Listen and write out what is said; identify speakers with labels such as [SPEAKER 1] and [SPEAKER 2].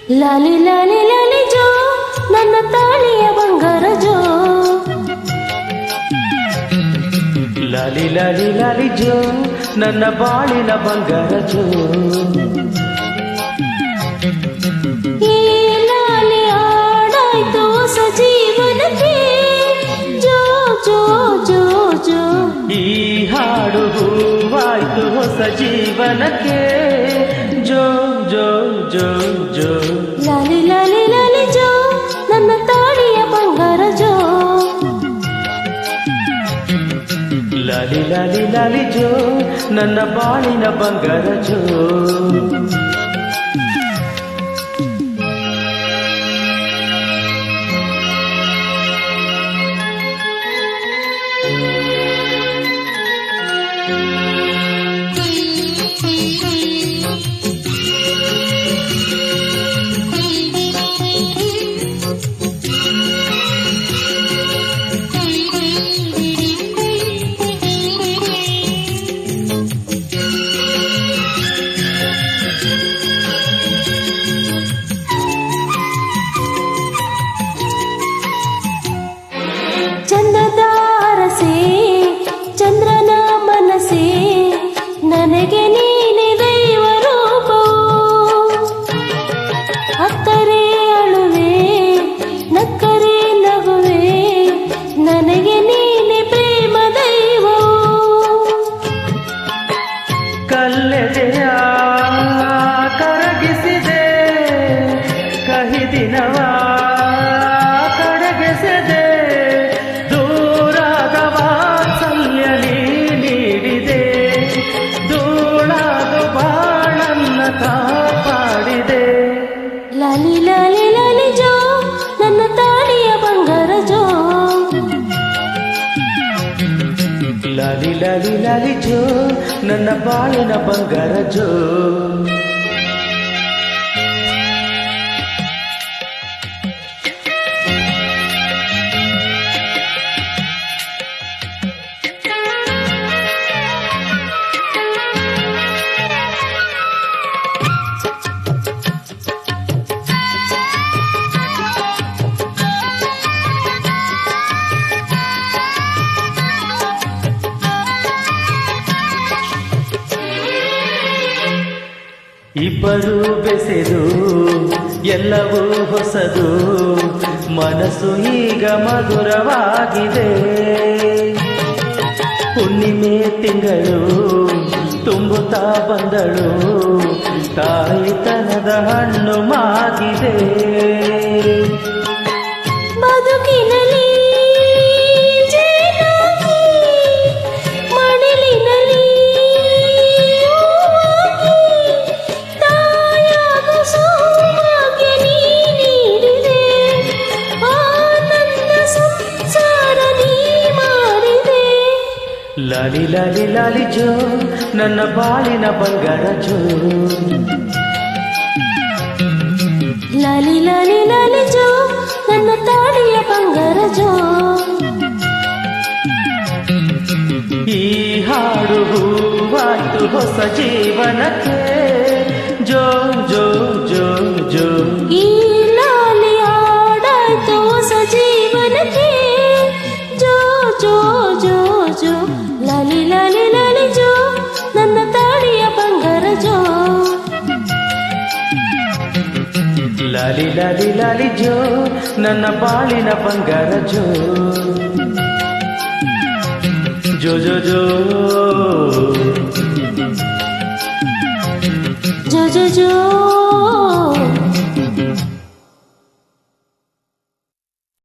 [SPEAKER 1] ಲಾಲಿ ಲಾಲಿ ಲಾಲಿ ಜೋ ನನ್ನ ತಾಳಿಯ ಬಂಗಾರ ಜೋ.
[SPEAKER 2] ಲಾಲಿ ಲಾಲಿ ಲಾಲಿ ಜೋ ನನ್ನ ಬಾಳಿನ ಬಂಗಾರ ಜೋ.
[SPEAKER 1] ಈ ಲಾಲಿ ಆಡಾಯ್ತು ಹೊಸ ಜೀವನಕ್ಕೆ ಜೋ ಜೋ ಜೋ ಜೋ.
[SPEAKER 2] ಈ ಹಾಡು ಹೂವಾಯ್ತು ಹೊಸ ಜೀವನಕ್ಕೆ ಜೋ ಜೋ ಜೋ ಜೋ.
[SPEAKER 1] ಲಾಲಿ ಲಾಲಿ ಲಾಲಿ ಜೋ ನನ್ನ ತಾಳಿಯ ಬಂಗಾರ ಜೋ.
[SPEAKER 2] ಲಾಲಿ ಲಾಲಿ ಲಾಲಿ ಜೋ ನನ್ನ ಬಾಳಿನ ಬಂಗಾರ ಜೋ.
[SPEAKER 1] ಚಂದದ ಅರಸೆ ಚಂದ್ರನ ಮನಸೆ ನನಗೆ ನೀನೆ ದೈವ ರೂಪವು. ಅತ್ತರೆ ಅಳುವೆ ನಕ್ಕರೆ ನಗುವೆ ನನಗೆ ನೀನೆ ಪ್ರೇಮ ದೈವವು.
[SPEAKER 2] ಕಲ್ಲೆದೆಯ ಕರಗಿಸಿದೆ ಕಹಿ ದಿನವ ಕಡಗಿಸಿದೆ. ದೂರಾದ ವಾತ್ಸಲ್ಯ ನೀಡಿದೆ ಧೂಳಾದ ಬಾಳನ್ನ ಕಾಪಾಡಿದೆ.
[SPEAKER 1] ಲಾಲಿ ಲಾಲಿ ಲಾಲಿ ಜೋ ನನ್ನ ತಾಳಿಯ ಬಂಗಾರ ಜೋ.
[SPEAKER 2] ಲಾಲಿ ಲಾಲಿ ಲಾಲಿ ಜೋ ನನ್ನ ಬಾಳಿನ ಬಂಗಾರ ಜೋ. ಇಬ್ಬರು ಬೆಸೆದು ಎಲ್ಲವೂ ಹೊಸದು ಮನಸ್ಸು ಈಗ ಮಧುರವಾಗಿದೆ. ಹುಣ್ಣಿಮೆ ತಿಂಗಳು ತುಂಬುತ್ತಾ ಬಂದಳು ತಾಯಿತನದ ಹಣ್ಣು ಮಾಗಿದೆ.
[SPEAKER 1] ಬದುಕಿನಲ್ಲಿ ಜೇನಾಗಿ ಮಡಿಲಿನಲ್ಲಿ ತಾಯಾಗ ಸೌಭಾಗ್ಯ ನೀ ನೀಡಿದೆ. ಆನಂದ ಸಂಸಾರ ನೀ ಮಾಡಿದೆ.
[SPEAKER 2] ಲಾಲಿ ಲಾಲಿ ಲಾಲಿ ಜೋ ನನ್ನ ಬಾಳಿನ ಬಂಗಾರ ಜೋ.
[SPEAKER 1] ಲಾಲಿ ಲಾಲಿ ಲಾಲಿ ಜೋ ನನ್ನ ತಾಳಿಯ ಬಂಗಾರ ಜೋ.
[SPEAKER 2] ಈ ಹಾಡು ಹೂವಾಯ್ತು ಹೊಸ ಜೀವನಕ್ಕೆ ಜೋ ಜೋ ಜೋ ಜೋ.
[SPEAKER 1] ಈ ಲಾಲಿ ಆಡಾಯ್ತು ಹೊಸ ಜೀವನಕ್ಕೆ ಜೋ ಜೋ ಜೋ ಜೋ. ಲಾಲಿ ಲಾಲಿ ಲಾಲಿ ಜೋ ನನ್ನ ತಾಳಿಯ ಬಂಗಾರ ಜೋ.
[SPEAKER 2] ಲಾಲಿ ಲಾಲಿ ಲಾಲಿ ಜೋ ನನ್ನ ಬಾಳಿನ ಬಂಗಾರ ಜೋ. ಜೋ ಜೋ ಜೋ
[SPEAKER 1] ಜೋ ಜೋ ಜೋ.